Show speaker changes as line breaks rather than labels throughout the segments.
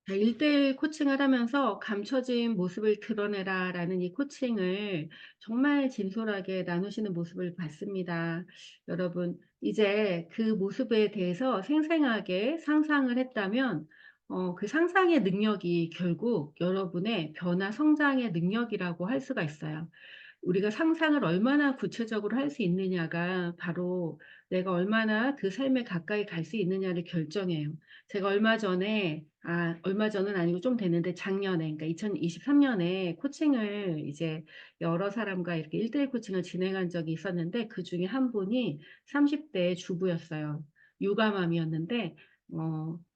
1:1 코칭을 하면서 "감춰진 모습을 드러내라."라는 이 코칭을 정말 진솔하게 나누시는 모습을 봤습니다. 여러분, 이제 그 모습에 대해서 생생하게 상상을 했다면 그 상상의 능력이 결국 여러분의 변화 성장의 능력이라고 할 수가 있어요. 우리가 상상을 얼마나 구체적으로 할 수 있느냐가 바로 내가 얼마나 그 삶에 가까이 갈 수 있느냐를 결정해요. 제가 얼마 전은 아니고 좀 됐는데 작년에, 그러니까 2023 년에 코칭을 이제 여러 사람과 이렇게 1:1 코칭을 진행한 적이 있었는데, 그중에 한 분이 30대 주부였어요. 육아맘이었는데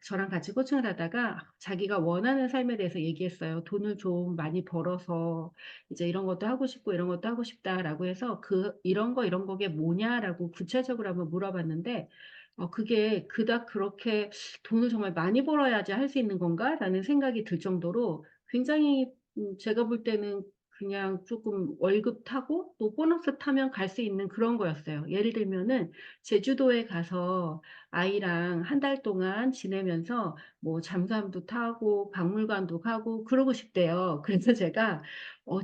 저랑 같이 코칭을 하다가 자기가 원하는 삶에 대해서 얘기했어요. "돈을 좀 많이 벌어서 이제 이런 것도 하고 싶고 이런 것도 하고 싶다."라고 해서 "이런 거, 이런 거게 뭐냐?"라고 구체적으로 한번 물어봤는데, 그게 그닥 그렇게 '돈을 정말 많이 벌어야지 할 수 있는 건가?'라는 생각이 들 정도로 굉장히 제가 볼 때는 그냥 쪼끔 월급 타고 또 보너스 타면 갈 수 있는 그런 거였어요. 예를 들면은 제주도에 가서 아이랑 한 달 동안 지내면서 뭐 잠수함도 타고 박물관도 가고 그러고 싶대요. 그래서 제가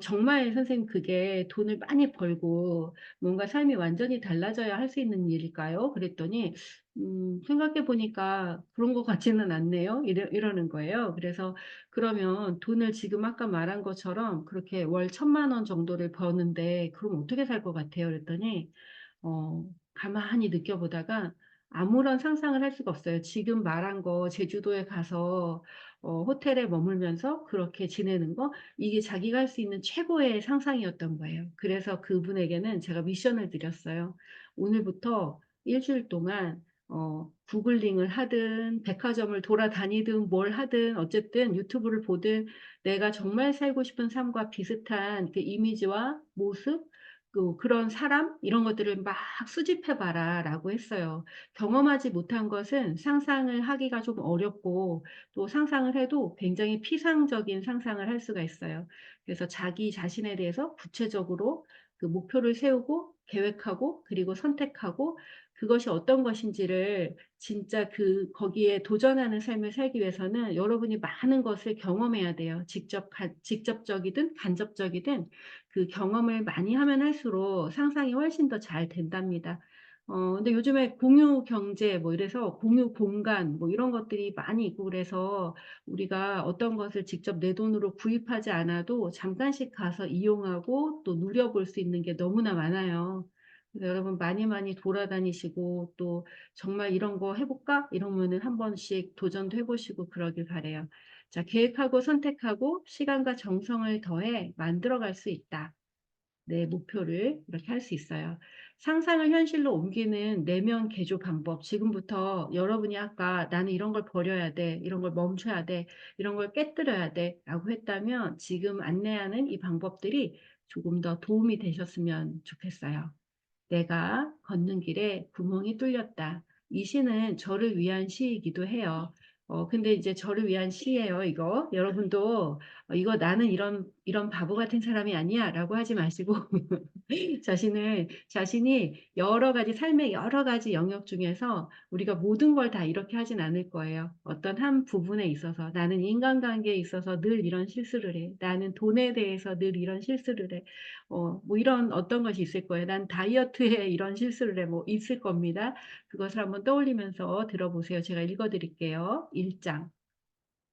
"정말 선생님, 그게 돈을 많이 벌고 뭔가 삶이 완전히 달라져야 할 수 있는 일일까요?" 그랬더니 생각해 보니까 그런 것 같지는 않네요." 이러는 거예요. 그래서 "그러면 돈을 지금 아까 말한 것처럼 그렇게 월 1,000만 원 정도를 버는데 그럼 어떻게 살 것 같아요?" 그랬더니 가만히 느껴보다가 아무런 상상을 할 수가 없어요. 지금 말한 거 제주도에 가서 호텔에 머물면서 그렇게 지내는 거, 이게 자기가 할 수 있는 최고의 상상이었던 거예요. 그래서 그분에게는 제가 미션을 드렸어요. "오늘부터 1 주일 동안 구글링을 하든 백화점을 돌아다니든 뭘 하든 어쨌든 유튜브를 보든 내가 정말 살고 싶은 삶과 비슷한 그 이미지와 모습, 그런 사람 이런 것들을 막 수집해 봐라."라고 했어요. 경험하지 못한 것은 상상을 하기가 좀 어렵고, 또 상상을 해도 굉장히 피상적인 상상을 할 수가 있어요. 그래서 자기 자신에 대해서 구체적으로 그 목표를 세우고 계획하고 그리고 선택하고, 그것이 어떤 것인지를 진짜 거기에 도전하는 삶을 살기 위해서는 여러분이 많은 것을 경험해야 돼요. 직접적이든 간접적이든 그 경험을 많이 하면 할수록 상상이 훨씬 더 잘 된답니다. 근데 요즘에 공유 경제 뭐 이래서 공유 공간 뭐 이런 것들이 많이 있고, 그래서 우리가 어떤 것을 직접 내 돈으로 구입하지 않아도 잠깐씩 가서 이용하고 또 누려볼 수 있는 게 너무나 많아요. 그래서 여러분 많이 많이 돌아다니시고, 또 정말 '이런 거 해 볼까?' 이러면은 한 번씩 도전도 해 보시고 그러길 바라요. 자, 계획하고 선택하고 시간과 정성을 더해 만들어 갈 수 있다. 내 목표를 이렇게 할 수 있어요. 상상을 현실로 옮기는 내면 개조 방법, 지금부터 여러분이 아까 "나는 이런 걸 버려야 돼. 이런 걸 멈춰야 돼. 이런 걸 깨뜨려야 돼."라고 했다면 지금 안내하는 이 방법들이 조금 더 도움이 되셨으면 좋겠어요. "내가 걷는 길에 구멍이 뚫렸다." 이 시는 저를 위한 시이기도 해요. 근데 이제 저를 위한 시예요, 이거. 여러분도 이거 '나는 이런 바보 같은 사람이 아니야.'라고 하지 마시고 자신이 여러 가지 삶의 여러 가지 영역 중에서 우리가 모든 걸 다 이렇게 하진 않을 거예요. 어떤 한 부분에 있어서 '나는 인간관계에 있어서 늘 이런 실수를 해. 나는 돈에 대해서 늘 이런 실수를 해.' 뭐 이런 어떤 것이 있을 거예요. '난 다이어트에 이런 실수를 해.' 뭐 있을 겁니다. 그것을 한번 떠올리면서 들어보세요. 제가 읽어 드릴게요. 1 장.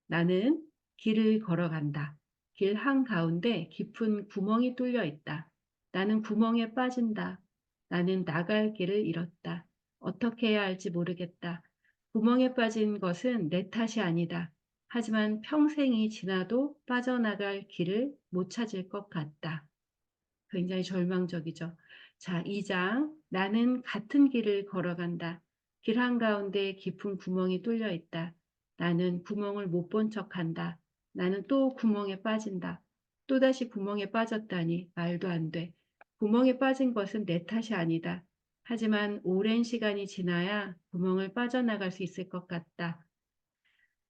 "나는 길을 걸어간다. 길 한가운데 깊은 구멍이 뚫려 있다. 나는 구멍에 빠진다. 나는 나갈 길을 잃었다. 어떻게 해야 할지 모르겠다. 구멍에 빠진 것은 내 탓이 아니다. 하지만 평생이 지나도 빠져나갈 길을 못 찾을 것 같다." 굉장히 절망적이죠. 자, 2 장. "나는 같은 길을 걸어간다. 길 한가운데 깊은 구멍이 뚫려 있다. 나는 구멍을 못 본 척한다. 나는 또 구멍에 빠진다. 또다시 구멍에 빠졌다니 말도 안 돼. 구멍에 빠진 것은 내 탓이 아니다. 하지만 오랜 시간이 지나야 구멍을 빠져나갈 수 있을 것 같다."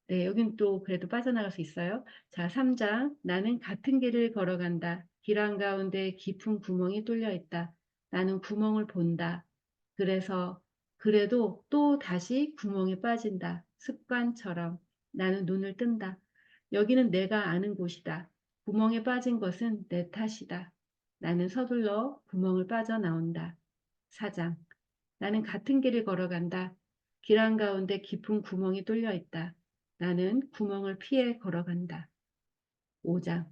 네, 여긴 또 그래도 빠져나갈 수 있어요. 자, 3 장. "나는 같은 길을 걸어간다. 길 한가운데 깊은 구멍이 뚫려 있다. 나는 구멍을 본다. 그래도 또다시 구멍에 빠진다. 습관처럼. 나는 눈을 뜬다. 여기는 내가 아는 곳이다. 구멍에 빠진 것은 내 탓이다. 나는 서둘러 구멍을 빠져나온다. 4장. 나는 같은 길을 걸어간다. 길 한가운데 깊은 구멍이 뚫려 있다. 나는 구멍을 피해 걸어간다. 5장.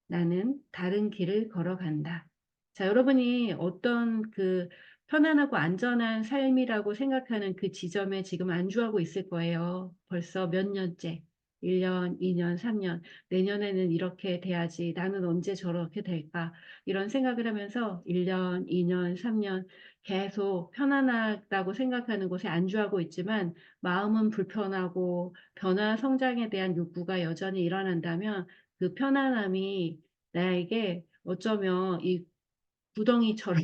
나는 다른 길을 걸어간다. 자, 여러분이 어떤 그 편안하고 안전한 삶이라고 생각하는 그 지점에 지금 안주하고 있을 거예요. 벌써 몇 년째. 1년, 2년, 3년. 내년에는 이렇게 돼야지. 나는 언제 저렇게 될까? 이런 생각을 하면서 1년, 2년, 3년 계속 편안하다고 생각하는 곳에 안주하고 있지만 마음은 불편하고 변화 성장에 대한 욕구가 여전히 일어난다면 그 편안함이 나에게 어쩌면 이 구덩이처럼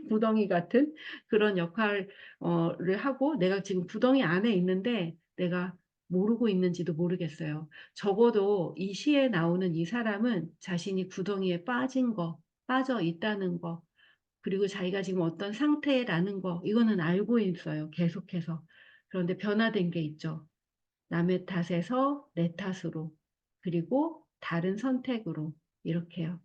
구덩이 같은 그런 역할을 를 하고 내가 지금 구덩이 안에 있는데 내가 모르고 있는지도 모르겠어요. 적어도 이 시에 나오는 이 사람은 자신이 구덩이에 빠진 거, 빠져 있다는 거, 그리고 자기가 지금 어떤 상태라는 거 이거는 알고 있어요, 계속해서. 그런데 변화된 게 있죠. 남의 탓에서 내 탓으로 그리고 다른 선택으로 이렇게요.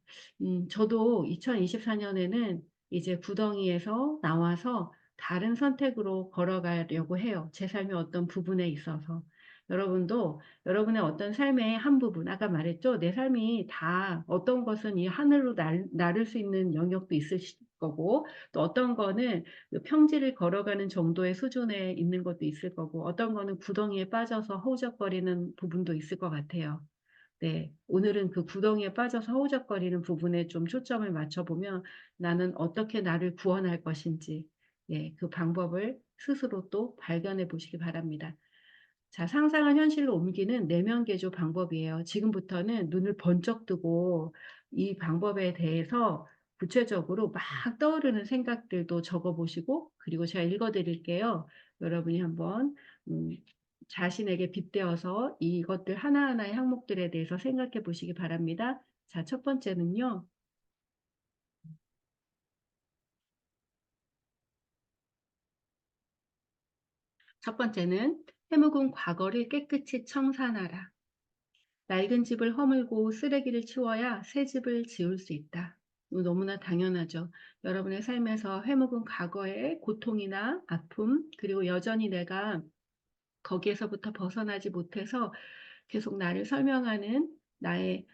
저도 2024 년에는 이제 구덩이에서 나와서 다른 선택으로 걸어가려고 해요, 제 삶의 어떤 부분에 있어서. 여러분도 여러분의 어떤 삶의 한 부분 아까 말했죠. 내 삶이 다 어떤 것은 이 하늘로 나를 수 있는 영역도 있을 거고 또 어떤 거는 그 평지를 걸어가는 정도의 수준에 있는 것도 있을 거고 어떤 거는 구덩이에 빠져서 허우적거리는 부분도 있을 것 같아요. 네. 오늘은 그 구덩이에 빠져서 허우적거리는 부분에 좀 초점을 맞춰 보면 나는 어떻게 나를 구원할 것인지 예 그 방법을 스스로 또 발견해 보시기 바랍니다. 자, 상상을 현실로 옮기는 내면 개조 방법이에요. 지금부터는 눈을 번쩍 뜨고 이 방법에 대해서 구체적으로 막 떠오르는 생각들도 적어 보시고 그리고 제가 읽어 드릴게요. 여러분이 한번 음 자신에게 빗대어서 이것들 하나하나의 항목들에 대해서 생각해 보시기 바랍니다. 자, 첫 번째는요. 첫 번째는 "해묵은 과거를 깨끗이 청산하라." 낡은 집을 허물고 쓰레기를 치워야 새 집을 지을 수 있다. 이거 너무나 당연하죠. 여러분의 삶에서 해묵은 과거의 고통이나 아픔, 그리고 여전히 내가 거기에서부터 벗어나지 못해서 계속 나를 설명하는 나의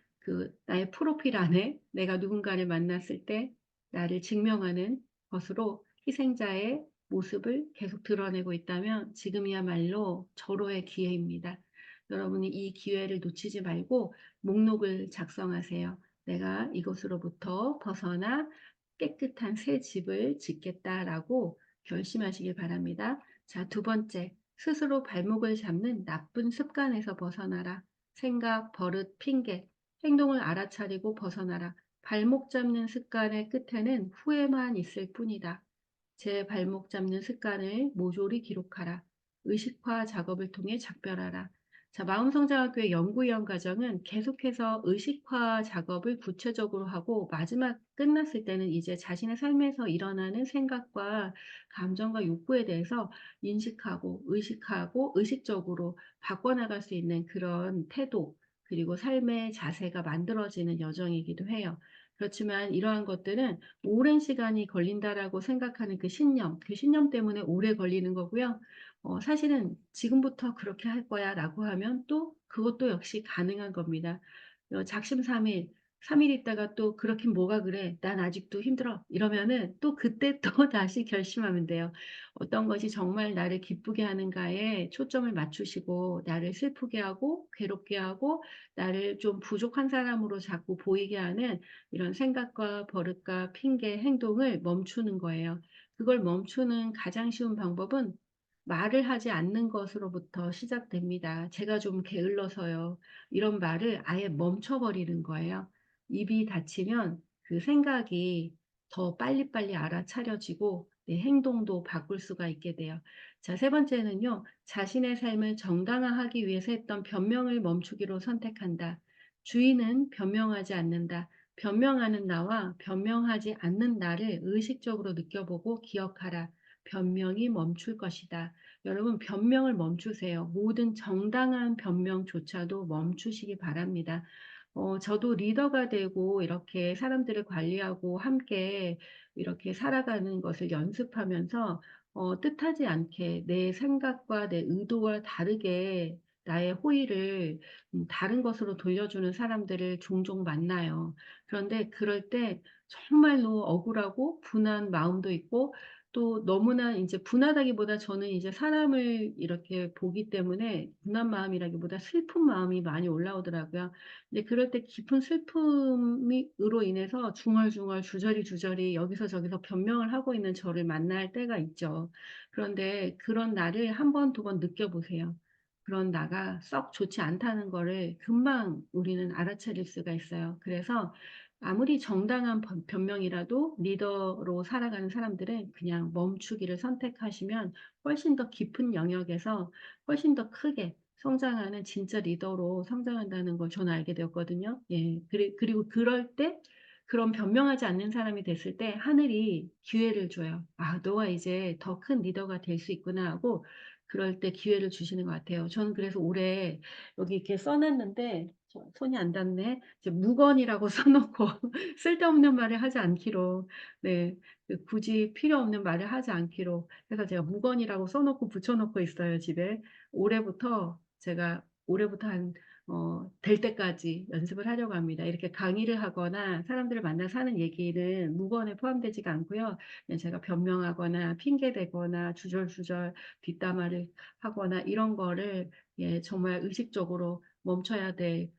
프로필 안에 내가 누군가를 만났을 때 나를 증명하는 것으로 희생자의 모습을 계속 드러내고 있다면 지금이야말로 절호의 기회입니다. 여러분이 이 기회를 놓치지 말고 목록을 작성하세요. '내가 이것으로부터 벗어나 깨끗한 새 집을 짓겠다.'라고 결심하시길 바랍니다. 자, 두 번째. 스스로 발목을 잡는 나쁜 습관에서 벗어나라. 생각, 버릇, 핑계, 행동을 알아차리고 벗어나라. 발목 잡는 습관의 끝에는 후회만 있을 뿐이다. 제 발목 잡는 습관을 모조리 기록하라. 의식화 작업을 통해 작별하라. 자, 마음성장학교의 연구위원 과정은 계속해서 의식화 작업을 구체적으로 하고 마지막 끝났을 때는 이제 자신의 삶에서 일어나는 생각과 감정과 욕구에 대해서 인식하고 의식하고 의식적으로 바꿔나갈 수 있는 그런 태도 그리고 삶의 자세가 만들어지는 여정이기도 해요. 그렇지만 이러한 것들은 오랜 시간이 걸린다라고 생각하는 그 신념 때문에 오래 걸리는 거고요. 사실은 '지금부터 그렇게 할 거야.'라고 하면 또 그것도 역시 가능한 겁니다. 작심삼일 3일 있다가 또 "그렇긴 뭐가 그래. 난 아직도 힘들어." 이러면은 또 그때 또 다시 결심하면 돼요. 어떤 것이 정말 나를 기쁘게 하는가에 초점을 맞추시고 나를 슬프게 하고 괴롭게 하고 나를 좀 부족한 사람으로 자꾸 보이게 하는 이런 생각과 버릇과 핑계, 행동을 멈추는 거예요. 그걸 멈추는 가장 쉬운 방법은 말을 하지 않는 것으로부터 시작됩니다. 제가 좀 게을러서요. 이런 말을 아예 멈춰 버리는 거예요. 입이 닫히면 그 생각이 더 빨리빨리 알아차려지고 내 행동도 바꿀 수가 있게 돼요. 자, 세 번째는요. 자신의 삶을 정당화하기 위해서 했던 변명을 멈추기로 선택한다. 주인은 변명하지 않는다. 변명하는 나와 변명하지 않는 나를 의식적으로 느껴보고 기억하라. 변명이 멈출 것이다. 여러분 변명을 멈추세요. 모든 정당한 변명조차도 멈추시기 바랍니다. 저도 리더가 되고 이렇게 사람들을 관리하고 함께 이렇게 살아가는 것을 연습하면서 뜻하지 않게 내 생각과 내 의도와 다르게 나의 호의를 다른 것으로 돌려주는 사람들을 종종 만나요. 그런데 그럴 때 정말로 억울하고 분한 마음도 있고, 또 너무나 인제 분하다기보다 저는 이제 사람을 이렇게 보기 때문에 분한 마음이라기보다 슬픈 마음이 많이 올라오더라고요. 근데 그럴 때 깊은 슬픔이 으로 인해서 중얼중얼 주저리주저리 여기서 저기서 변명을 하고 있는 저를 만날 때가 있죠. 그런데 그런 나를 한 번 두 번 느껴보세요. 그런 나가 썩 좋지 않다는 거를 금방 우리는 알아차릴 수가 있어요. 그래서 아무리 정당한 변명이라도 리더로 살아가는 사람들은 그냥 멈추기를 선택하시면 훨씬 더 깊은 영역에서 훨씬 더 크게 성장하는 진짜 리더로 성장한다는 걸 저는 알게 되었거든요. 예. 그리고 그럴 때 그런 변명하지 않는 사람이 됐을 때 하늘이 기회를 줘요. '아 너가 이제 더 큰 리더가 될 수 있구나.' 하고 그럴 때 기회를 주시는 것 같아요. 저는 그래서 올해 여기 이렇게 써 놨는데 손이 안 닿네. 이제 무건이라고 써 놓고 쓸데없는 말을 하지 않기로, 네, 굳이 필요 없는 말을 하지 않기로 해서 제가 무건이라고 써 놓고 붙여 놓고 있어요 집에. 올해부터 한 될 때까지 연습을 하려고 합니다. 이렇게 강의를 하거나 사람들을 만나서 하는 얘기는 무건에 포함되지가 않고요. 그냥 제가 변명하거나 핑계 대거나 주절주절 뒷담화를 하거나 이런 거를, 예, 정말 의식적으로 멈춰야 될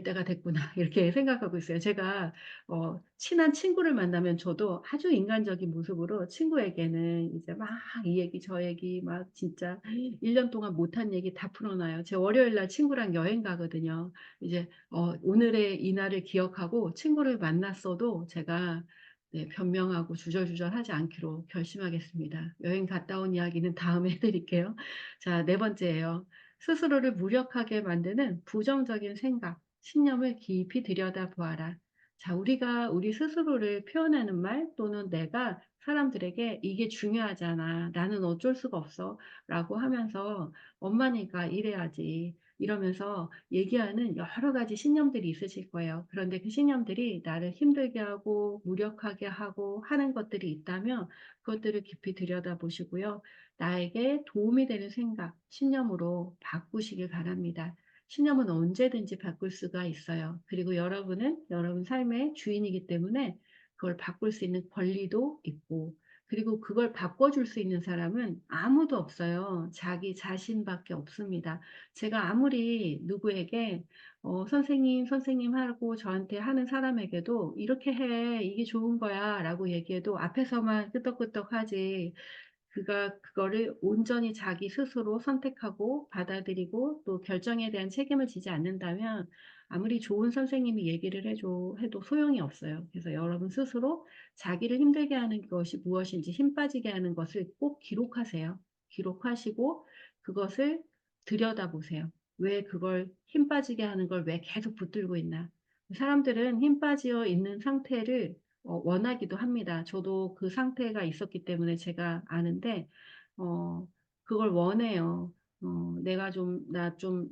때가 됐구나 이렇게 생각하고 있어요. 제가 친한 친구를 만나면 저도 아주 인간적인 모습으로 친구에게는 이제 막 이 얘기 저 얘기 막 진짜 1년 동안 못한 얘기 다 풀어 놔요. 제가 월요일 날 친구랑 여행 가거든요. 이제 오늘의 이날을 기억하고 친구를 만났어도 제가, 네, 변명하고 주절주절하지 않기로 결심하겠습니다. 여행 갔다 온 이야기는 다음에 해 드릴게요. 자, 네 번째예요. 스스로를 무력하게 만드는 부정적인 생각, 신념을 깊이 들여다보아라. 자, 우리가 우리 스스로를 표현하는 말 또는 내가 사람들에게 "이게 중요하잖아. 나는 어쩔 수가 없어." 라고 하면서 "엄마니까 이래야지." 이러면서 얘기하는 여러 가지 신념들이 있으실 거예요. 그런데 그 신념들이 나를 힘들게 하고 무력하게 하고 하는 것들이 있다면 그것들을 깊이 들여다보시고요. 나에게 도움이 되는 생각, 신념으로 바꾸시길 바랍니다. 신념은 언제든지 바꿀 수가 있어요. 그리고 여러분은 여러분 삶의 주인이기 때문에 그걸 바꿀 수 있는 권리도 있고, 그리고 그걸 바꿔줄 수 있는 사람은 아무도 없어요. 자기 자신밖에 없습니다. 제가 아무리 누구에게 "선생님, 선생님." 하고 저한테 하는 사람에게도 "이렇게 해. 이게 좋은 거야." 라고 얘기해도 앞에서만 끄덕끄덕하지, 그거를 온전히 자기 스스로 선택하고 받아들이고 또 결정에 대한 책임을 지지 않는다면 아무리 좋은 선생님이 얘기를 해도 소용이 없어요. 그래서 여러분 스스로 자기를 힘들게 하는 것이 무엇인지, 힘 빠지게 하는 것을 꼭 기록하세요. 기록하시고 그것을 들여다보세요. 왜 그걸 힘 빠지게 하는 걸 왜 계속 붙들고 있나. 사람들은 힘 빠져 있는 상태를 원하기도 합니다. 저도 그 상태가 있었기 때문에 제가 아는데 어 그걸 원해요. '내가 좀 나 좀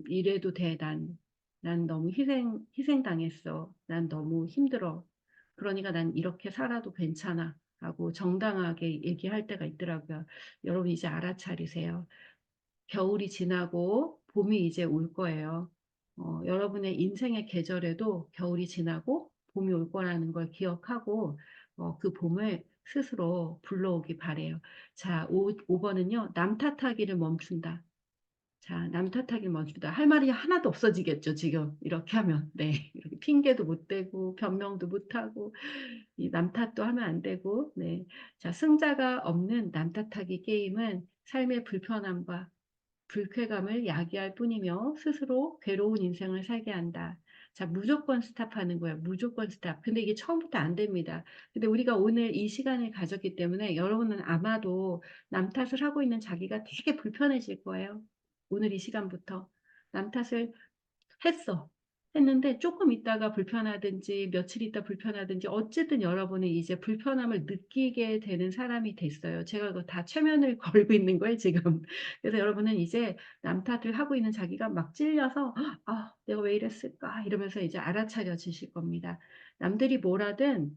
이래도 돼 난. 난 너무 희생당했어. 난 너무 힘들어. 그러니까 난 이렇게 살아도 괜찮아.'라고 정당하게 얘기할 때가 있더라고요. 여러분 이제 알아차리세요. 겨울이 지나고 봄이 이제 올 거예요. 여러분의 인생의 계절에도 겨울이 지나고 봄이 올 거라는 걸 기억하고 그 봄을 스스로 불러오기 바라요. 자, 5 번은요. 남 탓하기를 멈춘다. 자, 남 탓하기를 멈춘다. 할 말이 하나도 없어지겠죠 지금 이렇게 하면. 네. 이렇게 핑계도 못 대고 변명도 못 하고 이 남 탓도 하면 안 되고. 네. 자, 승자가 없는 남 탓하기 게임은 삶의 불편함과 불쾌감을 야기할 뿐이며 스스로 괴로운 인생을 살게 한다. 자, 무조건 스탑하는 거예요. 무조건 스탑. 근데 이게 처음부터 안 됩니다. 근데 우리가 오늘 이 시간을 가졌기 때문에 여러분은 아마도 남 탓을 하고 있는 자기가 되게 불편해질 거예요. 오늘 이 시간부터. 남 탓을 했어. 했는데 쪼끔 있다가 불편하든지 며칠 있다 불편하든지 어쨌든 여러분은 이제 불편함을 느끼게 되는 사람이 됐어요. 제가 그거 다 최면을 걸고 있는 거예요 지금. 그래서 여러분은 이제 남 탓을 하고 있는 자기가 막 찔려서 '아 내가 왜 이랬을까?' 이러면서 이제 알아차려지실 겁니다. 남들이 뭐라든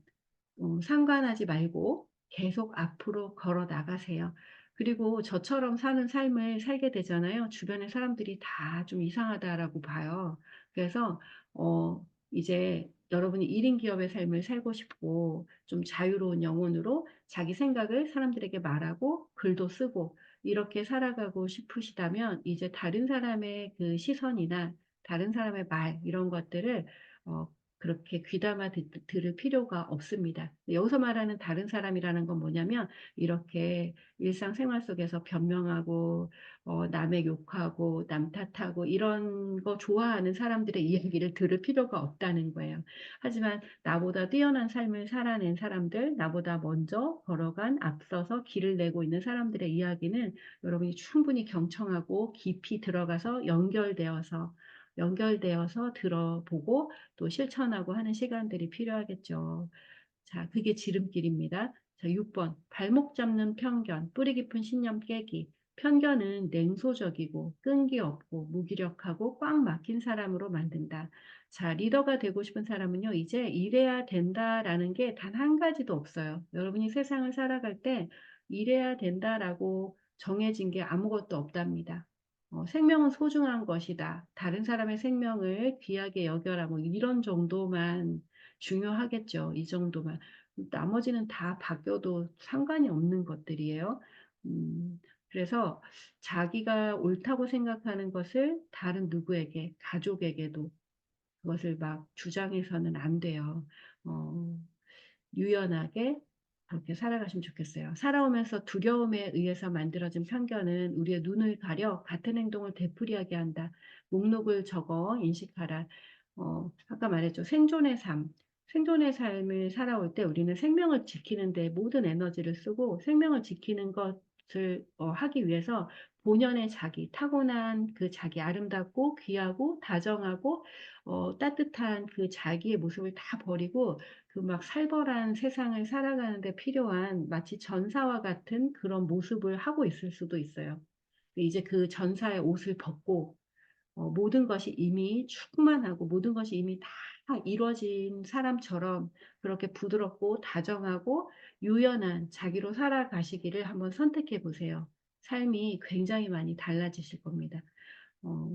상관하지 말고 계속 앞으로 걸어 나가세요. 그리고 저처럼 사는 삶을 살게 되잖아요. 주변의 사람들이 다 좀 이상하다라고 봐요. 그래서 이제 여러분이 1인 기업의 삶을 살고 싶고 좀 자유로운 영혼으로 자기 생각을 사람들에게 말하고 글도 쓰고 이렇게 살아가고 싶으시다면 이제 다른 사람의 그 시선이나 다른 사람의 말 이런 것들을 어 그렇게 귀담아 들을 필요가 없습니다. 여기서 말하는 다른 사람이라는 건 뭐냐면 이렇게 일상생활 속에서 변명하고 남의 욕하고 남 탓하고 이런 거 좋아하는 사람들의 이야기를 들을 필요가 없다는 거예요. 하지만 나보다 뛰어난 삶을 살아낸 사람들, 나보다 먼저 걸어간 앞서서 길을 내고 있는 사람들의 이야기는 여러분이 충분히 경청하고 깊이 들어가서 연결되어서 들어보고 또 실천하고 하는 시간들이 필요하겠죠. 자, 그게 지름길입니다. 자, 6 번. 발목 잡는 편견, 뿌리 깊은 신념 깨기. 편견은 냉소적이고 끈기 없고 무기력하고 꽉 막힌 사람으로 만든다. 자, 리더가 되고 싶은 사람은요, 이제 '이래야 된다.'라는 게 단 한 가지도 없어요. 여러분이 세상을 살아갈 때 '이래야 된다.'라고 정해진 게 아무것도 없답니다. '생명은 소중한 것이다. 다른 사람의 생명을 귀하게 여겨라.' 뭐 이런 정도만 중요하겠죠. 이 정도만. 나머지는 다 바뀌어도 상관이 없는 것들이에요. 음 그래서 자기가 옳다고 생각하는 것을 다른 누구에게 가족에게도 그것을 막 주장해서는 안 돼요. 어 유연하게 그렇게 살아가시면 좋겠어요. 살아오면서 두려움에 의해서 만들어진 편견은 우리의 눈을 가려 같은 행동을 되풀이하게 한다. 목록을 적어 인식하라. 아까 말했죠. 생존의 삶. 생존의 삶을 살아올 때 우리는 생명을 지키는 데 모든 에너지를 쓰고 생명을 지키는 것을 하기 위해서 본연의 자기, 타고난 그 자기 아름답고 귀하고 다정하고 따뜻한 그 자기의 모습을 다 버리고 그 막 살벌한 세상을 살아가는 데 필요한 마치 전사와 같은 그런 모습을 하고 있을 수도 있어요. 이제 그 전사의 옷을 벗고 모든 것이 이미 충만하고 모든 것이 이미 다 이루어진 사람처럼 그렇게 부드럽고 다정하고 유연한 자기로 살아가시기를 한번 선택해 보세요. 삶이 굉장히 많이 달라지실 겁니다. 어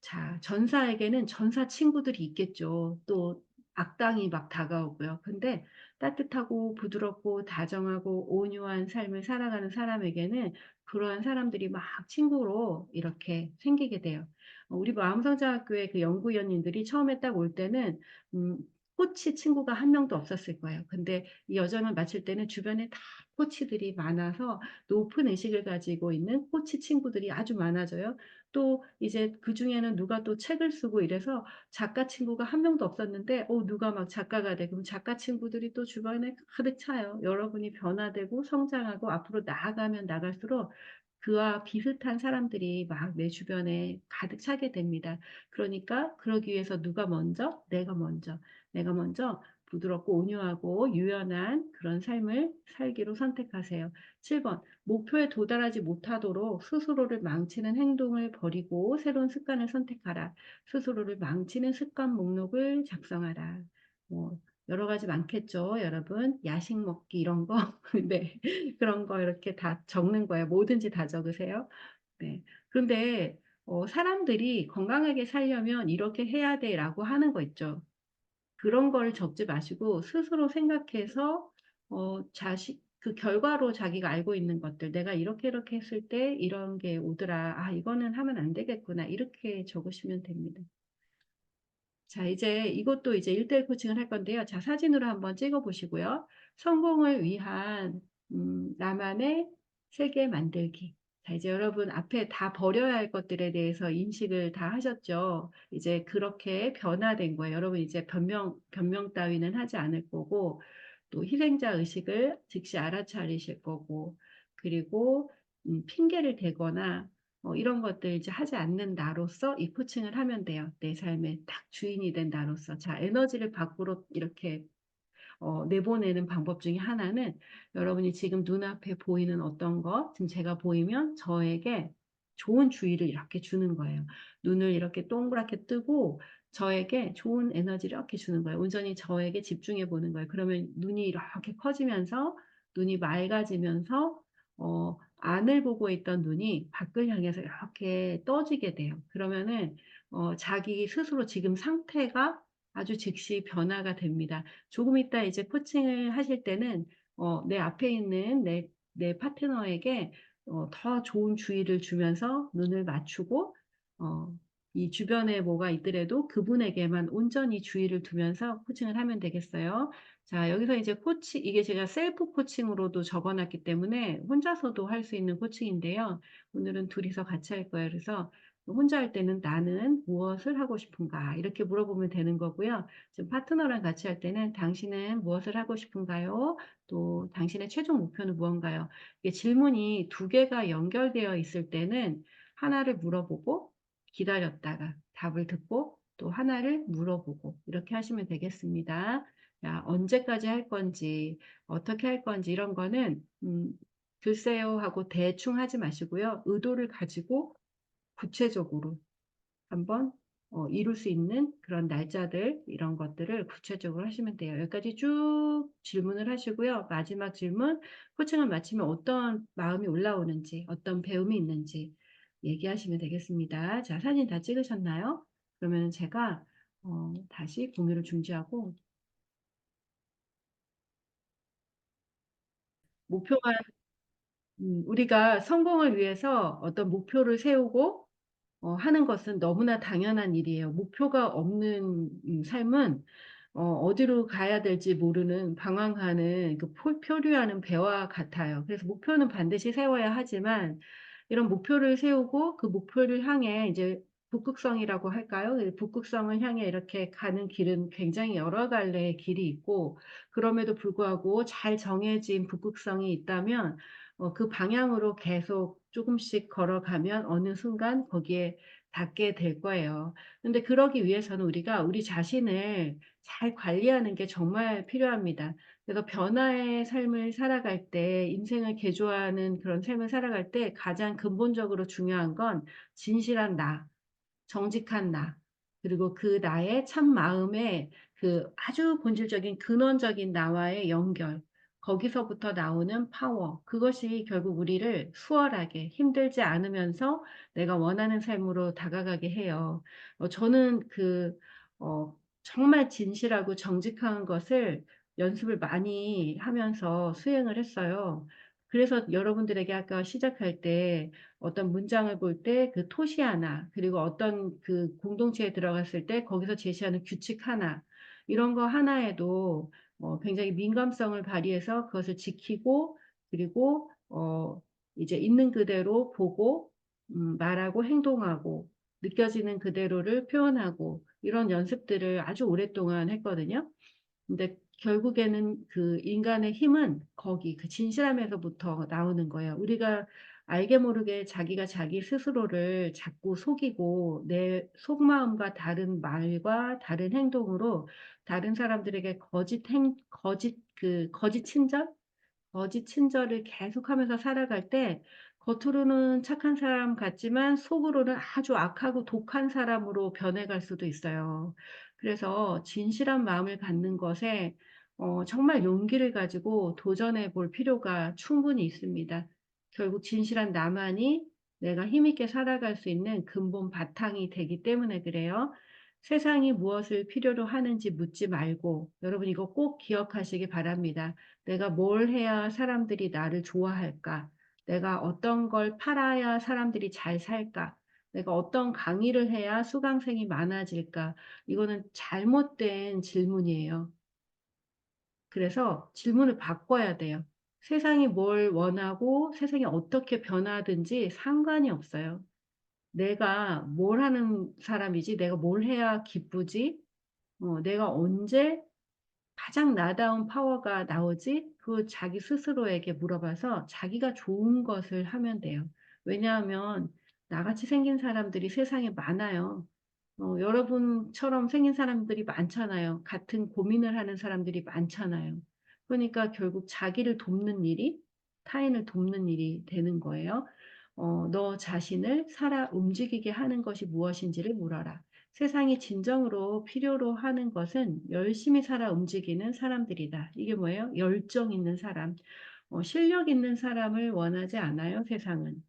자, 전사에게는 전사 친구들이 있겠죠. 또 악당이 막 다가오고요. 근데 따뜻하고 부드럽고 다정하고 온유한 삶을 살아가는 사람에게는 그러한 사람들이 막 친구로 이렇게 생기게 돼요. 우리 마음성장학교의 그 연구위원님들이 처음에 딱 올 때는 음 코치 친구가 한 명도 없었을 거예요. 근데 이 여정을 마칠 때는 주변에 다 코치들이 많아서 높은 의식을 가지고 있는 코치 친구들이 아주 많아져요. 또 이제 그중에는 누가 또 책을 쓰고 이래서 작가 친구가 한 명도 없었는데 누가 막 작가가 돼. 그럼 작가 친구들이 또 주변에 가득 차요. 여러분이 변화되고 성장하고 앞으로 나아가면 나갈수록 그와 비슷한 사람들이 막 내 주변에 가득 차게 됩니다. 그러니까 그러기 위해서 누가 먼저? 내가 먼저 부드럽고 온유하고 유연한 그런 삶을 살기로 선택하세요. 7 번. 목표에 도달하지 못하도록 스스로를 망치는 행동을 버리고 새로운 습관을 선택하라. 스스로를 망치는 습관 목록을 작성하라. 뭐 여러 가지 많겠죠, 여러분. 야식 먹기 이런 거. 네. 그런 거 이렇게 다 적는 거예요. 뭐든지 다 적으세요. 네. 그런데 사람들이 "건강하게 살려면 이렇게 해야 돼."라고 하는 거 있죠. 그런 거를 적지 마시고 스스로 생각해서 자식 그 결과로 자기가 알고 있는 것들 '내가 이렇게 했을 때 이런 게 오더라. 아 이거는 하면 안 되겠구나.' 이렇게 적으시면 됩니다. 자, 이제 이것도 이제 1 대1 코칭을 할 건데요. 자, 사진으로 한번 찍어 보시고요. 성공을 위한 나만의 세계 만들기. 자, 이제 여러분 앞에 다 버려야 할 것들에 대해서 인식을 다 하셨죠. 이제 그렇게 변화된 거예요. 여러분 이제 변명 따위는 하지 않을 거고 또 희생자 의식을 즉시 알아차리실 거고 그리고 핑계를 대거나 이런 것들 이제 하지 않는 나로서 이 코칭을 하면 돼요. 내 삶의 딱 주인이 된 나로서. 자, 에너지를 밖으로 이렇게 내보내는 방법 중에 하나는, 여러분이 지금 눈앞에 보이는 어떤 것, 지금 제가 보이면 저에게 좋은 주의를 이렇게 주는 거예요. 눈을 이렇게 동그랗게 뜨고 저에게 좋은 에너지를 이렇게 주는 거예요. 온전히 저에게 집중해 보는 거예요. 그러면 눈이 이렇게 커지면서, 눈이 맑아지면서 안을 보고 있던 눈이 밖을 향해서 이렇게 떠지게 돼요. 그러면은 자기 스스로 지금 상태가 아주 즉시 변화가 됩니다. 조금 있다 이제 코칭을 하실 때는 내 앞에 있는 내 파트너에게 더 좋은 주의를 주면서 눈을 맞추고, 어 이 주변에 뭐가 있더라도 그분에게만 온전히 주의를 두면서 코칭을 하면 되겠어요. 자, 여기서 이제 코치, 이게 제가 셀프 코칭으로도 적어 놨기 때문에 혼자서도 할 수 있는 코칭인데요. 오늘은 둘이서 같이 할 거예요. 그래서 혼자 할 때는 "나는 무엇을 하고 싶은가?" 이렇게 물어보면 되는 거고요. 지금 파트너랑 같이 할 때는 "당신은 무엇을 하고 싶은가요?" 또 "당신의 최종 목표는 무언가요?" 이게 질문이 두 개가 연결되어 있을 때는 하나를 물어보고 기다렸다가 답을 듣고 또 하나를 물어보고 이렇게 하시면 되겠습니다. 야, 언제까지 할 건지, 어떻게 할 건지 이런 거는 "글쎄요." 하고 대충 하지 마시고요. 의도를 가지고 구체적으로 한번 이룰 수 있는 그런 날짜들, 이런 것들을 구체적으로 하시면 돼요. 여기까지 쭉 질문을 하시고요. 마지막 질문, 코칭을 마치면 어떤 마음이 올라오는지, 어떤 배움이 있는지 얘기하시면 되겠습니다. 자, 사진 다 찍으셨나요? 그러면은 제가 다시 공유를 중지하고, 목표가 우리가 성공을 위해서 어떤 목표를 세우고 하는 것은 너무나 당연한 일이에요. 목표가 없는 삶은 어디로 가야 될지 모르는 방황하는 그 표류하는 배와 같아요. 그래서 목표는 반드시 세워야 하지만, 이런 목표를 세우고 그 목표를 향해 이제 북극성이라고 할까요? 이 북극성을 향해 이렇게 가는 길은 굉장히 여러 갈래의 길이 있고, 그럼에도 불구하고 잘 정해진 북극성이 있다면 그 방향으로 계속 쪼금씩 걸어가면 어느 순간 거기에 닿게 될 거예요. 근데 그러기 위해서는 우리가 우리 자신을 잘 관리하는 게 정말 필요합니다. 그래서 변화의 삶을 살아갈 때, 인생을 개조하는 그런 삶을 살아갈 때 가장 근본적으로 중요한 건 진실한 나, 정직한 나, 그리고 그 나의 참 마음의 그 아주 본질적인 근원적인 나와의 연결, 거기서부터 나오는 파워, 그것이 결국 우리를 수월하게 힘들지 않으면서 내가 원하는 삶으로 다가가게 해요. 저는 정말 진실하고 정직한 것을 연습을 많이 하면서 수행을 했어요. 그래서 여러분들에게 아까 시작할 때 어떤 문장을 볼 때 그 토시 하나, 그리고 어떤 그 공동체에 들어갔을 때 거기서 제시하는 규칙 하나, 이런 거 하나에도 굉장히 민감성을 발휘해서 그것을 지키고, 그리고 이제 있는 그대로 보고 말하고 행동하고 느껴지는 그대로를 표현하고, 이런 연습들을 아주 오랫동안 했거든요. 근데 결국에는 그 인간의 힘은 거기 그 진실함에서부터 나오는 거예요. 우리가 알게 모르게 자기가 자기 스스로를 자꾸 속이고, 내 속마음과 다른 말과 다른 행동으로 다른 사람들에게 거짓 친절? 거짓 친절을 계속하면서 살아갈 때 겉으로는 착한 사람 같지만 속으로는 아주 악하고 독한 사람으로 변해갈 수도 있어요. 그래서 진실한 마음을 갖는 것에 정말 용기를 가지고 도전해 볼 필요가 충분히 있습니다. 결국 진실한 나만이 내가 힘있게 살아갈 수 있는 근본 바탕이 되기 때문에 그래요. 세상이 무엇을 필요로 하는지 묻지 말고, 여러분 이거 꼭 기억하시기 바랍니다. 내가 뭘 해야 사람들이 나를 좋아할까? 내가 어떤 걸 팔아야 사람들이 잘 살까? 내가 어떤 강의를 해야 수강생이 많아질까? 이거는 잘못된 질문이에요. 그래서 질문을 바꿔야 돼요. 세상이 뭘 원하고 세상이 어떻게 변하든지 상관이 없어요. 내가 뭘 하는 사람이지? 내가 뭘 해야 기쁘지? 내가 언제 가장 나다운 파워가 나오지? 그 자기 스스로에게 물어봐서 자기가 좋은 것을 하면 돼요. 왜냐하면 나같이 생긴 사람들이 세상에 많아요. 여러분처럼 생긴 사람들이 많잖아요. 같은 고민을 하는 사람들이 많잖아요. 그러니까 결국 자기를 돕는 일이 타인을 돕는 일이 되는 거예요. "너 자신을 살아 움직이게 하는 것이 무엇인지를 물어라." 세상이 진정으로 필요로 하는 것은 열심히 살아 움직이는 사람들이다. 이게 뭐예요? 열정 있는 사람. 실력 있는 사람을 원하지 않아요, 세상은.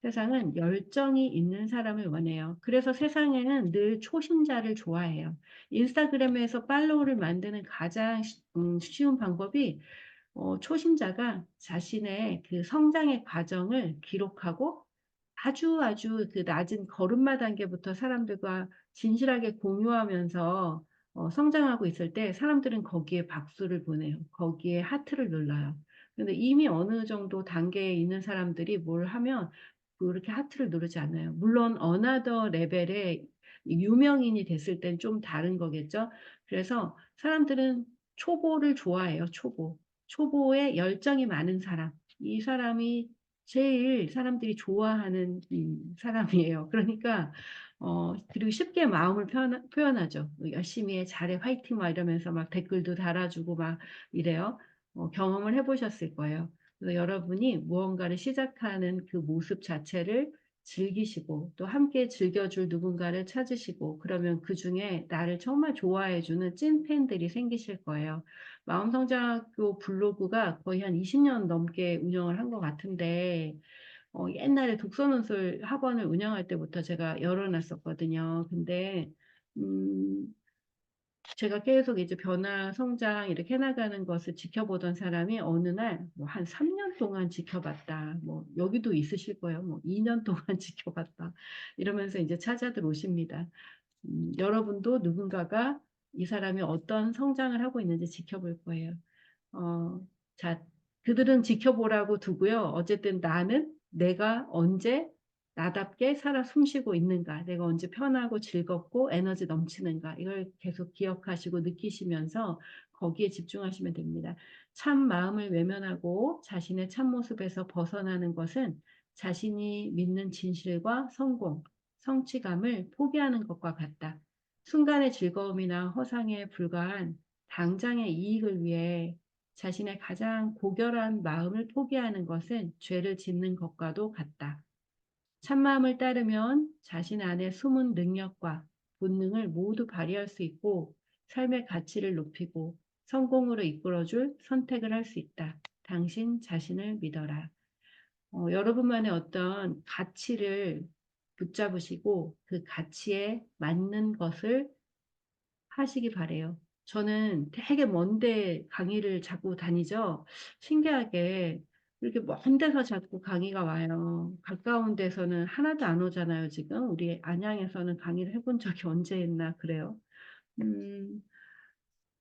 세상은 열정이 있는 사람을 원해요. 그래서 세상에는 늘 초심자를 좋아해요. 인스타그램에서 팔로우를 만드는 가장 쉬운 방법이 초심자가 자신의 그 성장의 과정을 기록하고 아주 그 낮은 걸음마 단계부터 사람들과 진실하게 공유하면서 성장하고 있을 때 사람들은 거기에 박수를 보내요. 거기에 하트를 눌러요. 근데 이미 어느 정도 단계에 있는 사람들이 뭘 하면 그렇게 하트를 누르지 않아요. 물론 어나더 레벨의 유명인이 됐을 땐 좀 다른 거겠죠. 그래서 사람들은 초보를 좋아해요, 초보. 초보에 열정이 많은 사람. 이 사람이 제일 사람들이 좋아하는 사람이에요. 그러니까 그리고 쉽게 마음을 표현하죠. 뭐 "열심히 해. 잘해. 화이팅." 막 이러면서 막 댓글도 달아주고 막 이래요. 경험을 해 보셨을 거예요. 그래서 여러분이 무언가를 시작하는 그 모습 자체를 즐기시고 또 함께 즐겨줄 누군가를 찾으시고 그러면 그중에 나를 정말 좋아해 주는 찐팬들이 생기실 거예요. 마음성장학교 블로그가 거의 한 20년 넘게 운영을 한 것 같은데 옛날에 독서논술 학원을 운영할 때부터 제가 열어 놨었거든요. 근데 음 제가 계속 이제 변화, 성장 이렇게 해 나가는 것을 지켜보던 사람이 어느 날 뭐 한 3년 동안 지켜봤다. 뭐 여기도 있으실 거예요. 뭐 2년 동안 지켜봤다. 이러면서 이제 찾아들어오십니다. 여러분도 누군가가 이 사람이 어떤 성장을 하고 있는지 지켜볼 거예요. 어 자 그들은 지켜보라고 두고요. 어쨌든 나는 내가 언제 나답게 살아 숨쉬고 있는가, 내가 언제 편하고 즐겁고 에너지 넘치는가 이걸 계속 기억하시고 느끼시면서 거기에 집중하시면 됩니다. 참 마음을 외면하고 자신의 참모습에서 벗어나는 것은 자신이 믿는 진실과 성공, 성취감을 포기하는 것과 같다. 순간의 즐거움이나 허상에 불과한 당장의 이익을 위해 자신의 가장 고결한 마음을 포기하는 것은 죄를 짓는 것과도 같다. 참마음을 따르면 자신 안의 숨은 능력과 본능을 모두 발휘할 수 있고 삶의 가치를 높이고 성공으로 이끌어줄 선택을 할 수 있다. 당신 자신을 믿어라. 여러분만의 어떤 가치를 붙잡으시고 그 가치에 맞는 것을 하시기 바라요. 저는 되게 먼데 강의를 자꾸 다니죠. 신기하게 이렇게 먼 데서 자꾸 강의가 와요. 가까운 데서는 하나도 안 오잖아요 지금. 우리 안양에서는 강의를 해본 적이 언제 있나 그래요. 음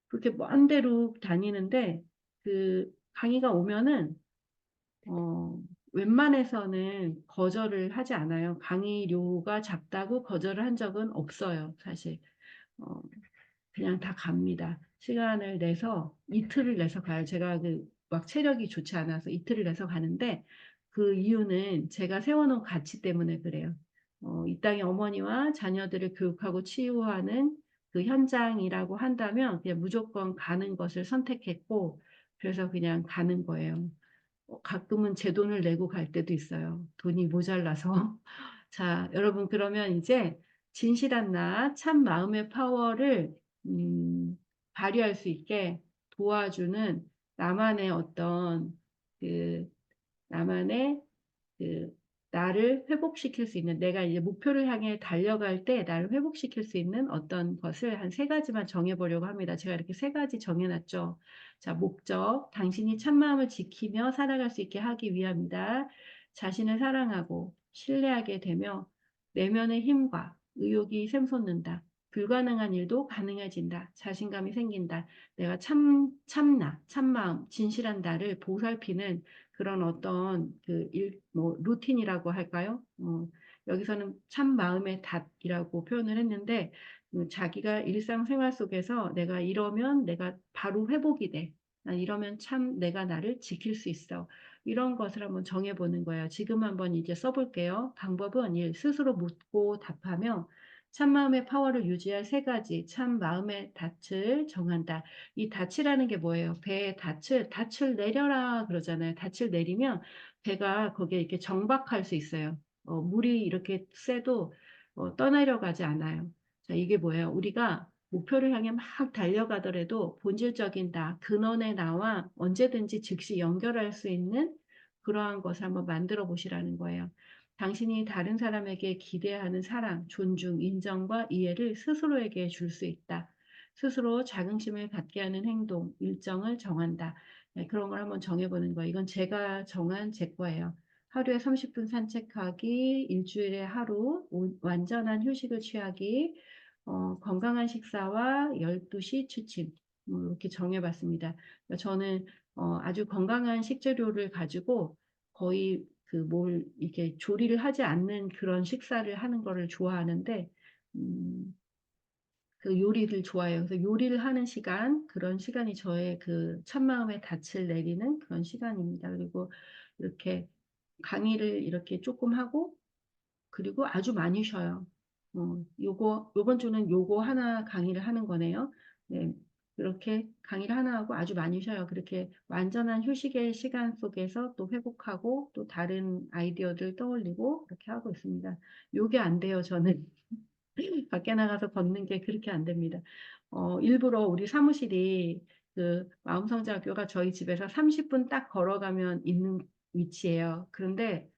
그렇게 먼 데로 다니는데 그 강의가 오면은 어 웬만해서는 거절을 하지 않아요. 강의료가 작다고 거절을 한 적은 없어요 사실. 어 그냥 다 갑니다. 시간을 내서 이틀을 내서 가요. 제가 막 체력이 좋지 않아서 이틀을 내서 가는데 그 이유는 제가 세워 놓은 가치 때문에 그래요. 이 땅의 어머니와 자녀들을 교육하고 치유하는 그 현장이라고 한다면 그냥 무조건 가는 것을 선택했고 그래서 그냥 가는 거예요. 가끔은 제 돈을 내고 갈 때도 있어요, 돈이 모자라서. 자 여러분 그러면 이제 진실한 나 참 마음의 파워를 음 발휘할 수 있게 도와주는 나만의 어떤 그 나만의 그 나를 회복시킬 수 있는 내가 이제 목표를 향해 달려갈 때 나를 회복시킬 수 있는 어떤 것을 한 3 가지만 정해 보려고 합니다. 제가 이렇게 3 가지 정해 놨죠. 자 목적, 당신이 참마음을 지키며 살아갈 수 있게 하기 위함이다. 자신을 사랑하고 신뢰하게 되며 내면의 힘과 의욕이 샘솟는다. 불가능한 일도 가능해진다. 자신감이 생긴다. 내가 참나, 참마음, 진실한 나를 보살피는 그런 어떤 루틴이라고 할까요? 여기서는 참 마음의 닷이라고 표현을 했는데 자기가 일상생활 속에서 '내가 이러면 내가 바로 회복이 돼. 난 이러면 참 내가 나를 지킬 수 있어.' 이런 것을 한번 정해 보는 거예요. 지금 한번 이제 써 볼게요. 방법은 1. 스스로 묻고 답하며 참마음의 파워를 유지할 3가지 참 마음의 닻을 정한다. 이 닻이라는 게 뭐예요? 배에 닻을 내려라 그러잖아요. 닻을 내리면 배가 거기에 이렇게 정박할 수 있어요. 물이 이렇게 세도 떠내려가지 않아요. 자, 이게 뭐예요? 우리가 목표를 향해 막 달려가더라도 본질적인 나, 근원의 나와 언제든지 즉시 연결할 수 있는 그러한 것을 한번 만들어 보시라는 거예요. 당신이 다른 사람에게 기대하는 사랑, 존중, 인정과 이해를 스스로에게 줄 수 있다. 스스로 자긍심을 갖게 하는 행동, 일정을 정한다. 네, 그런 걸 한번 정해보는 거예요. 이건 제가 정한 제 거예요. 하루에 30분 산책하기, 일주일에 하루 완전한 휴식을 취하기, 건강한 식사와 12시 취침, 이렇게 정해 봤습니다. 그러니까 저는 아주 건강한 식재료를 가지고 거의 뭘 이렇게 조리를 하지 않는 그런 식사를 하는 거를 좋아하는데, 음 요리를 좋아해요. 그래서 요리를 하는 시간, 그런 시간이 저의 참마음의 닻을 내리는 그런 시간입니다. 그리고 이렇게 강의를 이렇게 쪼끔 하고, 그리고 아주 많이 쉬어요. 요번 주는 요거 하나 강의를 하는 거네요. 네. 그렇게 강의를 하나 하고 아주 많이 쉬어요. 그렇게 완전한 휴식의 시간 속에서 또 회복하고 또 다른 아이디어들 떠올리고 그렇게 하고 있습니다. 요게 안 돼요, 저는. 밖에 나가서 걷는 게 그렇게 안 됩니다. 일부러 우리 사무실이 마음성장학교가 저희 집에서 30분 딱 걸어가면 있는 위치예요. 그런데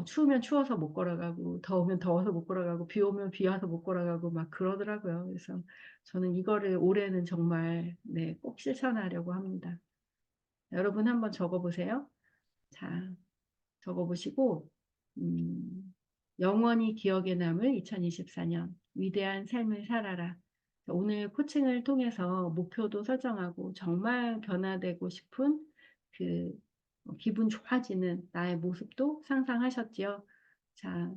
추우면 추워서 못 걸어가고 더우면 더워서 못 걸어가고 비 오면 비 와서 못 걸어가고 막 그러더라고요. 그래서 저는 이거를 올해는 정말 네, 꼭 실천하려고 합니다. 여러분 한번 적어 보세요. 자, 적어 보시고 영원히 기억에 남을 2024년 위대한 삶을 살아라. 오늘 코칭을 통해서 목표도 설정하고 정말 변화되고 싶은 그 기분 좋아지는 나의 모습도 상상하셨지요. 자,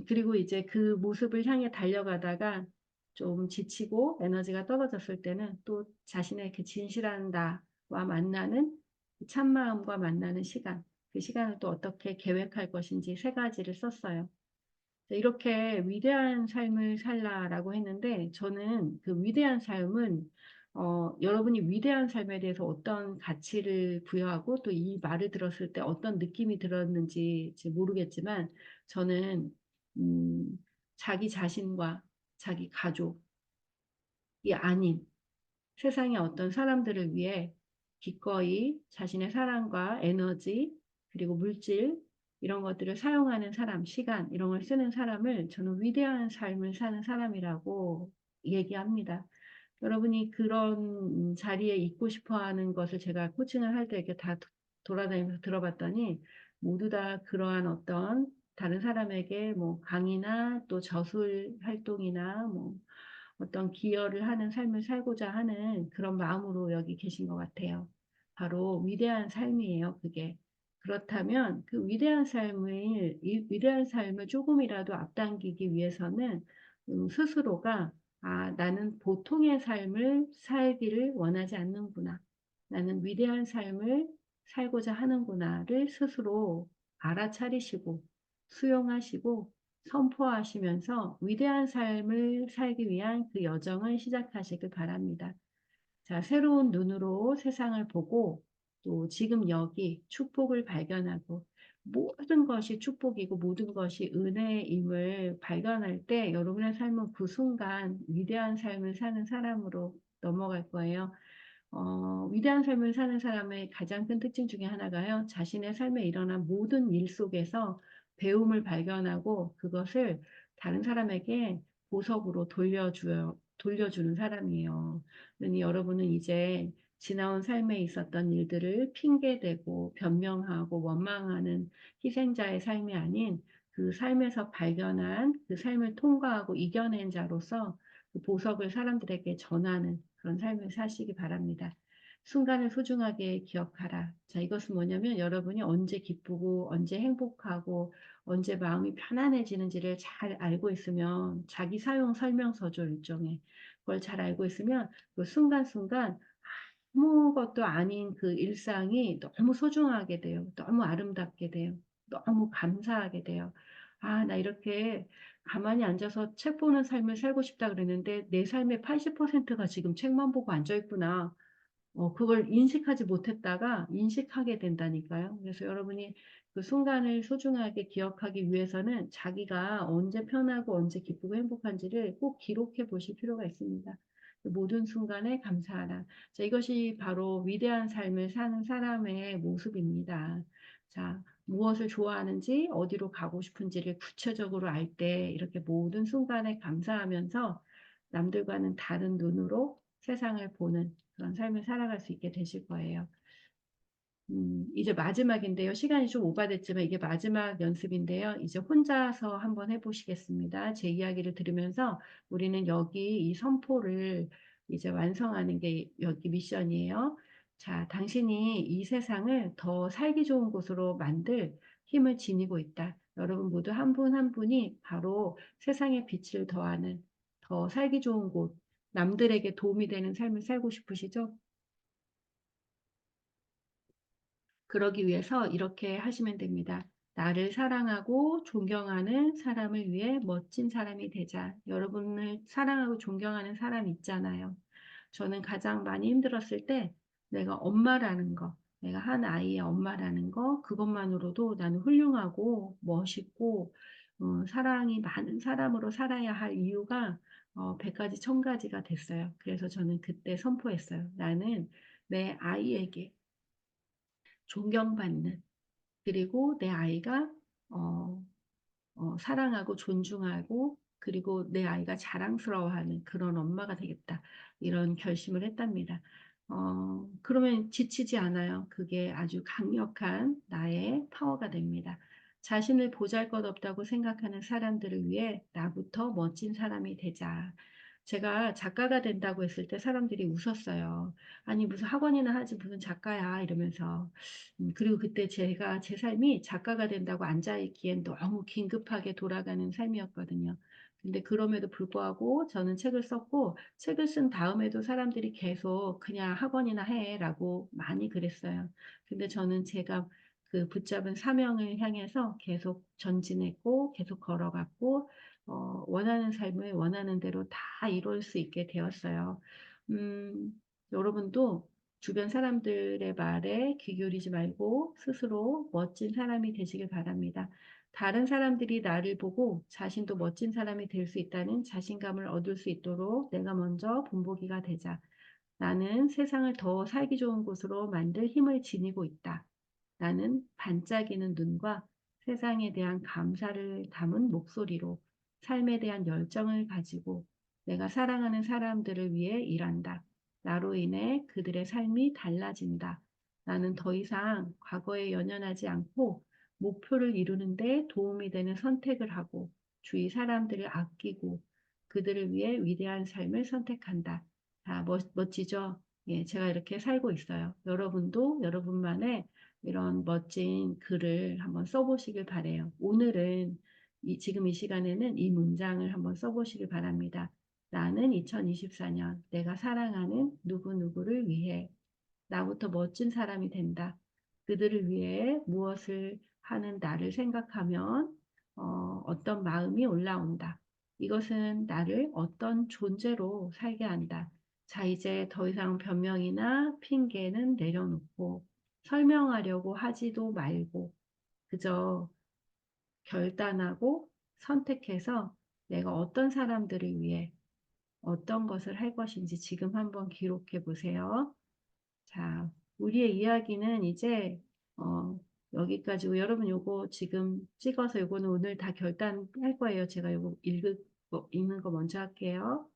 그리고 이제 그 모습을 향해 달려가다가 좀 지치고 에너지가 떨어졌을 때는 또 자신의 그 진실한 나와 만나는 그 참마음과 만나는 시간, 그 시간을 또 어떻게 계획할 것인지 3가지를 썼어요. 이렇게 위대한 삶을 살라라고 했는데, 저는 그 위대한 삶은 여러분이 위대한 삶에 대해서 어떤 가치를 부여하고 또 이 말을 들었을 때 어떤 느낌이 들었는지 모르겠지만, 저는 음, 자기 자신과 자기 가족이 아닌 세상의 어떤 사람들을 위해 기꺼이 자신의 사랑과 에너지, 그리고 물질, 이런 것들을 사용하는 사람, 시간, 이런 걸 쓰는 사람을 저는 위대한 삶을 사는 사람이라고 얘기합니다. 여러분이 그런 자리에 있고 싶어 하는 것을 제가 코칭을 할 때 이렇게 다 돌아다니면서 들어봤더니, 모두 다 그러한 어떤 다른 사람에게 뭐 강의나 또 저술 활동이나 뭐 어떤 기여를 하는 삶을 살고자 하는 그런 마음으로 여기 계신 것 같아요. 바로 위대한 삶이에요, 그게. 그렇다면 그 이 위대한 삶을 조금이라도 앞당기기 위해서는 스스로가 '아, 나는 보통의 삶을 살기를 원하지 않는구나. 나는 위대한 삶을 살고자 하는구나.'를 스스로 알아차리시고 수용하시고 선포하시면서 위대한 삶을 살기 위한 그 여정을 시작하시길 바랍니다. 자, 새로운 눈으로 세상을 보고 또 지금 여기 축복을 발견하고, 모든 것이 축복이고 모든 것이 은혜임을 발견할 때 여러분의 삶은 그 순간 위대한 삶을 사는 사람으로 넘어갈 거예요. 위대한 삶을 사는 사람의 가장 큰 특징 중에 하나가요, 자신의 삶에 일어난 모든 일 속에서 배움을 발견하고 그것을 다른 사람에게 보석으로 돌려주는 사람이에요. 그러니 여러분은 이제 지나온 삶에 있었던 일들을 핑계대고 변명하고 원망하는 희생자의 삶이 아닌, 그 삶에서 발견한 그 삶을 통과하고 이겨낸 자로서 그 보석을 사람들에게 전하는 그런 삶을 사시기 바랍니다. 순간을 소중하게 기억하라. 자, 이것은 뭐냐면 여러분이 언제 기쁘고 언제 행복하고 언제 마음이 편안해지는지를 잘 알고 있으면, 자기 사용 설명서죠, 일종의. 그걸 잘 알고 있으면 그 순간순간 아무것도 아닌 그 일상이 너무 소중하게 돼요. 너무 아름답게 돼요. 너무 감사하게 돼요. '아 나 이렇게 가만히 앉아서 책 보는 삶을 살고 싶다.' 그랬는데 '내 삶의 80%가 지금 책만 보고 앉아 있구나.' 그걸 인식하지 못했다가 인식하게 된다니까요. 그래서 여러분이 그 순간을 소중하게 기억하기 위해서는 자기가 언제 편하고 언제 기쁘고 행복한지를 꼭 기록해 보실 필요가 있습니다. 그 모든 순간에 감사하라. 자, 이것이 바로 위대한 삶을 사는 사람의 모습입니다. 자, 무엇을 좋아하는지 어디로 가고 싶은지를 구체적으로 알 때 이렇게 모든 순간에 감사하면서 남들과는 다른 눈으로 세상을 보는 그런 삶을 살아갈 수 있게 되실 거예요. 이제 마지막인데요. 시간이 좀 오바됐지만 이게 마지막 연습인데요. 이제 혼자서 한번 해 보시겠습니다. 제 이야기를 들으면서 우리는 여기 이 선포를 이제 완성하는 게 여기 미션이에요. 자, 당신이 이 세상을 더 살기 좋은 곳으로 만들 힘을 지니고 있다. 여러분 모두 한 분 한 분이 바로 세상에 빛을 더하는 더 살기 좋은 곳, 남들에게 도움이 되는 삶을 살고 싶으시죠? 그러기 위해서 이렇게 하시면 됩니다. 나를 사랑하고 존경하는 사람을 위해 멋진 사람이 되자. 여러분을 사랑하고 존경하는 사람 있잖아요. 저는 가장 많이 힘들었을 때 내가 엄마라는 거, 내가 한 아이의 엄마라는 거, 그것만으로도 나는 훌륭하고 멋있고, 사랑이 많은 사람으로 살아야 할 이유가 100가지 1000가지가 됐어요. 그래서 저는 그때 선포했어요. 나는 내 아이에게 존경받는, 그리고 내 아이가 어 사랑하고 존중하고 그리고 내 아이가 자랑스러워하는 그런 엄마가 되겠다. 이런 결심을 했답니다. 그러면 지치지 않아요. 그게 아주 강력한 나의 파워가 됩니다. 자신을 보잘것없다고 생각하는 사람들을 위해 '나부터 멋진 사람이 되자.' 제가 작가가 된다고 했을 때 사람들이 웃었어요. "아니 무슨 학원이나 하지 무슨 작가야." 이러면서. 그리고 그때 제가 제 삶이 작가가 된다고 앉아 있기엔 너무 긴급하게 돌아가는 삶이었거든요. 근데 그럼에도 불구하고 저는 책을 썼고 책을 쓴 다음에도 사람들이 계속 "그냥 학원이나 해."라고 많이 그랬어요. 근데 저는 제가 그 붙잡은 사명을 향해서 계속 전진했고 계속 걸어갔고 원하는 삶을 원하는 대로 다 이룰 수 있게 되었어요. 음 여러분도 주변 사람들의 말에 귀 기울이지 말고 스스로 멋진 사람이 되시길 바랍니다. 다른 사람들이 나를 보고 자신도 멋진 사람이 될 수 있다는 자신감을 얻을 수 있도록 내가 먼저 본보기가 되자. 나는 세상을 더 살기 좋은 곳으로 만들 힘을 지니고 있다. 나는 반짝이는 눈과 세상에 대한 감사를 담은 목소리로 삶에 대한 열정을 가지고 내가 사랑하는 사람들을 위해 일한다. 나로 인해 그들의 삶이 달라진다. 나는 더 이상 과거에 연연하지 않고 목표를 이루는 데 도움이 되는 선택을 하고 주위 사람들을 아끼고 그들을 위해 위대한 삶을 선택한다. 다 멋지죠? 예, 제가 이렇게 살고 있어요. 여러분도 여러분만의 이런 멋진 글을 한번 써 보시길 바라요. 오늘은 지금 이 시간에는 이 문장을 한번 써 보시길 바랍니다. 나는 2024년 내가 사랑하는 누구누구를 위해 나부터 멋진 사람이 된다. 그들을 위해 무엇을 하는 나를 생각하면 어떤 마음이 올라온다. 이것은 나를 어떤 존재로 살게 한다. 자, 이제 더 이상 변명이나 핑계는 내려놓고 설명하려고 하지도 말고 그저 결단하고 선택해서 내가 어떤 사람들을 위해 어떤 것을 할 것인지 지금 한번 기록해 보세요. 자, 우리의 이야기는 이제 어 여기까지고 여러분 요거 지금 찍어서 요거는 오늘 다 결단할 거예요. 제가 요거 읽는 거 먼저 할게요.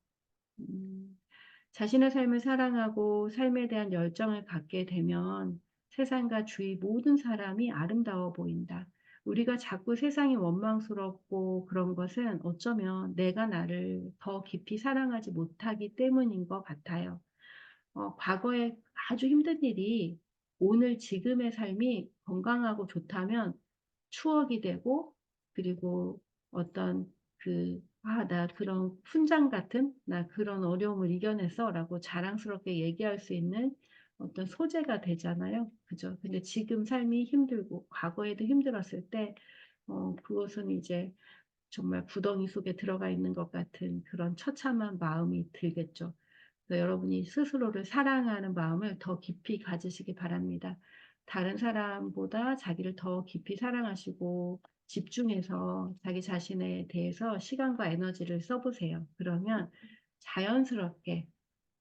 음. 자신의 삶을 사랑하고 삶에 대한 열정을 갖게 되면 세상과 주위 모든 사람이 아름다워 보인다. 우리가 자꾸 세상이 원망스럽고 그런 것은 어쩌면 내가 나를 더 깊이 사랑하지 못하기 때문인 것 같아요. 과거에 아주 힘든 일이 오늘 지금의 삶이 건강하고 좋다면 추억이 되고 그리고 어떤 그 '아 나 그런 훈장 같은 나 그런 어려움을 이겨냈어.'라고 자랑스럽게 얘기할 수 있는 어떤 소재가 되잖아요. 그죠? 근데 지금 삶이 힘들고 과거에도 힘들었을 때, 그것은 이제 정말 구덩이 속에 들어가 있는 것 같은 그런 처참한 마음이 들겠죠. 그래서 여러분이 스스로를 사랑하는 마음을 더 깊이 가지시기 바랍니다. 다른 사람보다 자기를 더 깊이 사랑하시고 집중해서 자기 자신에 대해서 시간과 에너지를 써보세요. 그러면 자연스럽게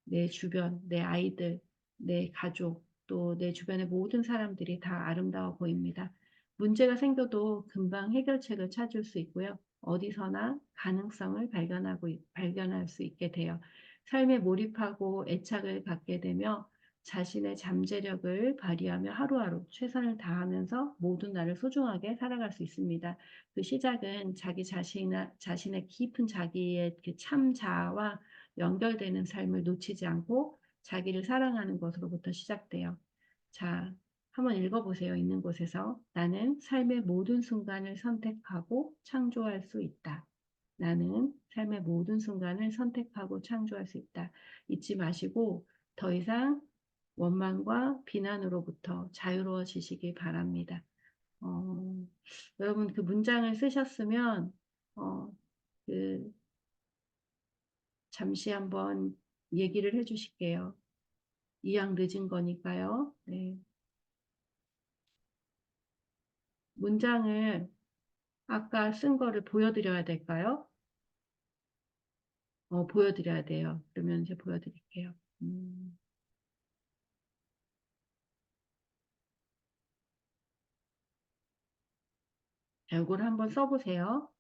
내 주변, 내 아이들, 내 가족, 또 내 주변의 모든 사람들이 다 아름다워 보입니다. 문제가 생겨도 금방 해결책을 찾을 수 있고요. 어디서나 가능성을 발견할 수 있게 돼요. 삶에 몰입하고 애착을 갖게 되며 자신의 잠재력을 발휘하며 하루하루 최선을 다하면서 모든 날을 소중하게 살아갈 수 있습니다. 그 시작은 자신의 깊은 자기의 그 참자와 연결되는 삶을 놓치지 않고 자기를 사랑하는 것으로부터 시작돼요. 자, 한번 읽어보세요. 있는 곳에서. 나는 삶의 모든 순간을 선택하고 창조할 수 있다. 나는 삶의 모든 순간을 선택하고 창조할 수 있다. 잊지 마시고 더 이상 원망과 비난으로부터 자유로워지시기 바랍니다. 어, 여러분 그 문장을 쓰셨으면 어, 그 잠시 한번 얘기를 해주실게요. 이왕 늦은 거니까요. 네. 문장을 아까 쓴 거를 보여드려야 될까요? 보여드려야 돼요. 그러면 이제 보여드릴게요. 이걸 한번 써보세요.